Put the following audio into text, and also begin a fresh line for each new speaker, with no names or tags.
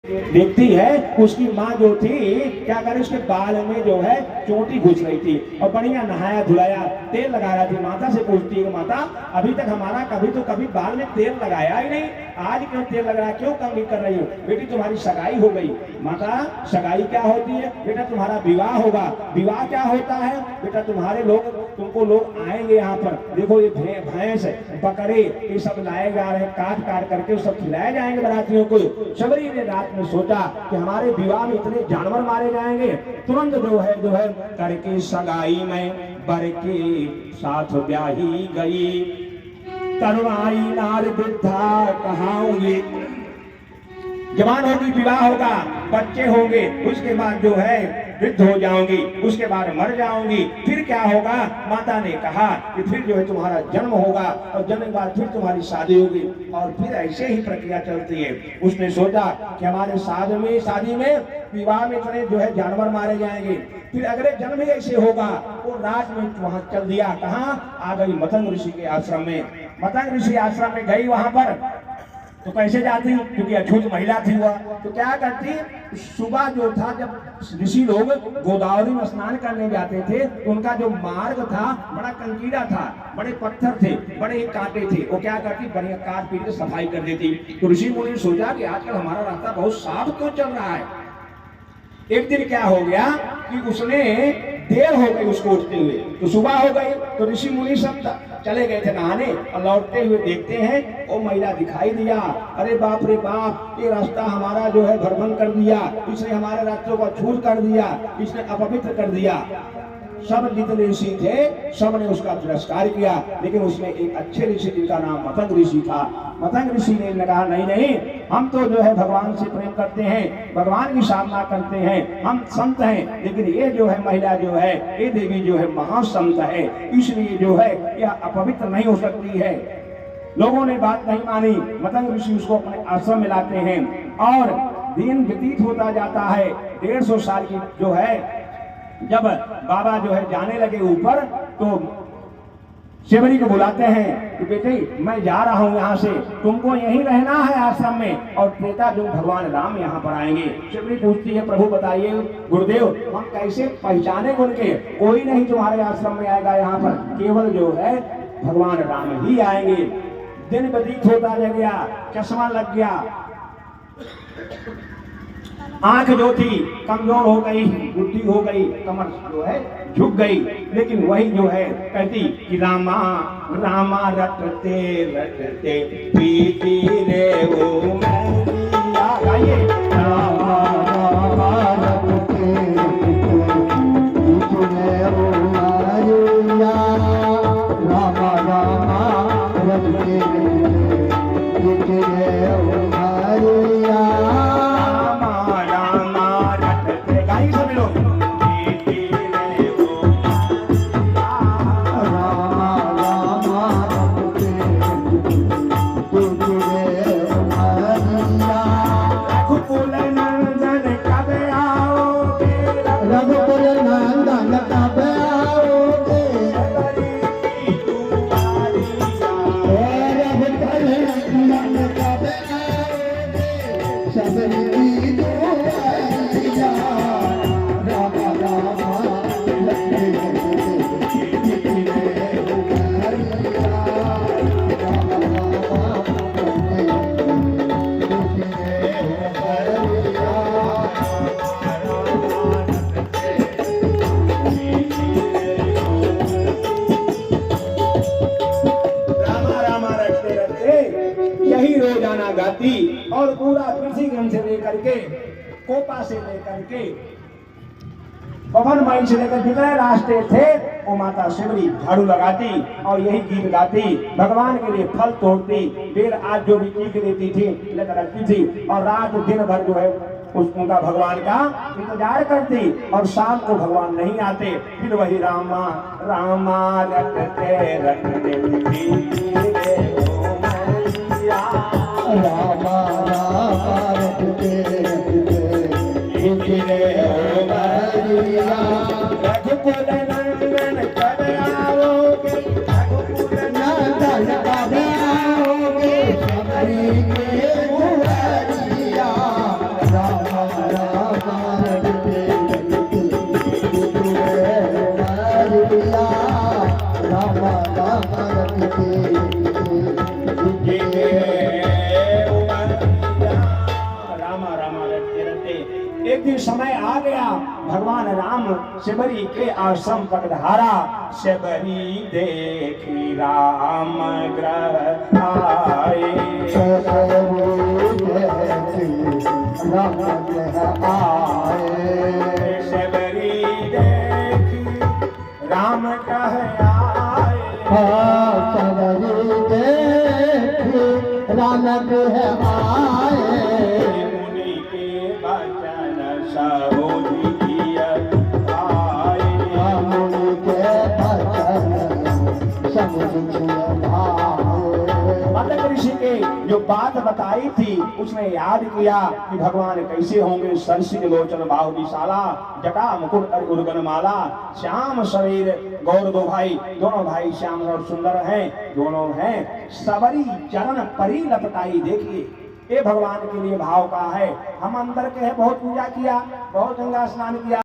देखती है उसकी माँ जो थी क्या करे, उसके बाल में जो है चोटी घुस रही थी और बढ़िया नहाया धुलाया तेल लगा रहा थी। माता से पूछती है माता अभी तक हमारा कभी बाल में तेल लगाया ही नहीं, आज क्यों तेल लग रहा है, क्यों कम नहीं कर रही हो? बेटी तुम्हारी सगाई हो गई। माता सगाई क्या होती है? बेटा तुम्हारा विवाह होगा। विवाह क्या होता है? बेटा तुम्हारे लोग तुमको लोग आएंगे यहाँ पर, देखो ये भैंस बकरे ये सब लाए जा रहे हैं, काट काट करके सब खिलाए जाएंगे बारातियों को। शबरी ने रात में सोचा कि हमारे विवाह में इतने जानवर मारे जाएंगे, तुरंत जो है करके सगाई में बर के साथ ब्याही गई। तरुणाई नार वृद्धा कहाऊंगी, जवान होगी, विवाह होगा, बच्चे होंगे, उसके बाद जो है वृद्ध हो जाऊंगी, उसके बाद मर जाऊंगी, फिर क्या होगा? माता ने कहा कि फिर जो है तुम्हारा जन्म होगा और जन्म के बाद फिर तुम्हारी शादी होगी और फिर ऐसे ही प्रक्रिया चलती है। उसने सोचा कि हमारे शादी में विवाह में इतने जो है जानवर मारे जाएंगे, फिर अगले जन्म ही ऐसे होगा। वो रात में वहां चल दिया, कहाँ आ गई? मतंग ऋषि के आश्रम में। मतंग ऋषि आश्रम में गई, वहां पर तो कैसे जाती? क्योंकि अछूत महिला थी वह, तो क्या करती? सुबह जो था जब ऋषि लोग गोदावरी में स्नान करने जाते थे तो उनका जो मार्ग था बड़ा कंकीड़ा था, बड़े पत्थर थे, बड़े कांटे थे, वो क्या करती? बढ़िया काट पीट के सफाई कर देती। तो ऋषि मुनि ने सोचा कि आजकल हमारा रास्ता बहुत साफ क्यों चल रहा है। एक दिन क्या हो गया कि उसने देर हो गई उसको उठते हुए, तो सुबह हो गई, तो ऋषि मुनि सब चले गए थे नहाने और लौटते हुए देखते हैं वो महिला दिखाई दिया। अरे बाप रे बाप, ये रास्ता हमारा जो है भरभंग कर दिया, इसने हमारे रास्तों को छूट कर दिया, इसने अपवित्र कर दिया। सब जितने ऋषि थे सब ने उसका तिरस्कार किया, लेकिन उसमें एक अच्छे ऋषि जिनका नाम मतंग ऋषि था। मतंग ऋषि ने कहा नहीं नहीं, हम तो जो है भगवान से प्रेम करते हैं, भगवान की साधना करते हैं, हम संत हैं, लेकिन ये जो है महिला जो है, ये देवी जो है महासंत है, इसलिए जो है यह अपवित्र नहीं हो सकती है। लोगों ने बात नहीं मानी। मतंग ऋषि उसको अपने आश्रम में लाते हैं और दिन व्यतीत होता जाता है। 150 साल की जो है जब बाबा जो है जाने लगे ऊपर, तो शिवरी को बुलाते हैं कि बेटे मैं जा रहा हूं यहाँ से, तुमको यहीं रहना है आश्रम में और त्रेता जो भगवान राम यहाँ पर आएंगे। शिवरी पूछती है प्रभु बताइए गुरुदेव हम कैसे पहचाने उनके? कोई नहीं तुम्हारे आश्रम में आएगा, यहाँ पर केवल जो है भगवान राम ही आएंगे। दिन व्यतीत होता गया, चश्मा लग गया, आंख जो थी कमजोर हो गई, बुद्धि हो गई, कमर जो है झुक गई, लेकिन वही जो है कहती कि रामा रामा रटते रटते पीती रे ओ मैया। गाइए रामा रामा रटते पीती रे ओ मैया, रामा रामा रटते पीती रे ओ मैया। और पूरा पृथ्वीगंज से लेकर के कोपा से लेकर के पवन माई से लेकर जितने रास्ते थे वो माता शिवरी झाड़ू लगाती और यही गीत गाती, भगवान के लिए फल तोड़ती, देर आज जो भी चीख देती थी लेकर रखती थी और रात दिन भर जो है उनका भगवान का इंतजार करती और शाम को भगवान नहीं आते, फिर वही रामा रामा रटते रटते रामा रामा रटते रटते रघुकुल नंदन कब आओगे, रघुकुल नंदन कब आओगे, शबरी के मुहरिया एक दिन समय आ गया, भगवान राम शबरी के आश्रम पधारा। शबरी देखी राम ग्रह आए,
राम ग्रह आए,
शबरी देखी राम ग्रह आए,
शबरी देखी राम ग्रह आए,
मुनि के वचन सबुझिय आए,
मुनि के वचन सबुझिय आए।
माता ऋषि के जो बात बताई थी उसने याद किया कि भगवान कैसे होंगे। सरसिज लोचन बाहु विशाला, जटा मुकुट और उर्गन माला, श्याम शरीर गौर दो भाई, दोनों भाई श्याम और सुंदर हैं, दोनों हैं सबरी चरण परी लपटाई। देखिए ये भगवान के लिए भाव का है। हम अंदर के हैं, बहुत पूजा किया, बहुत गंगा स्नान किया।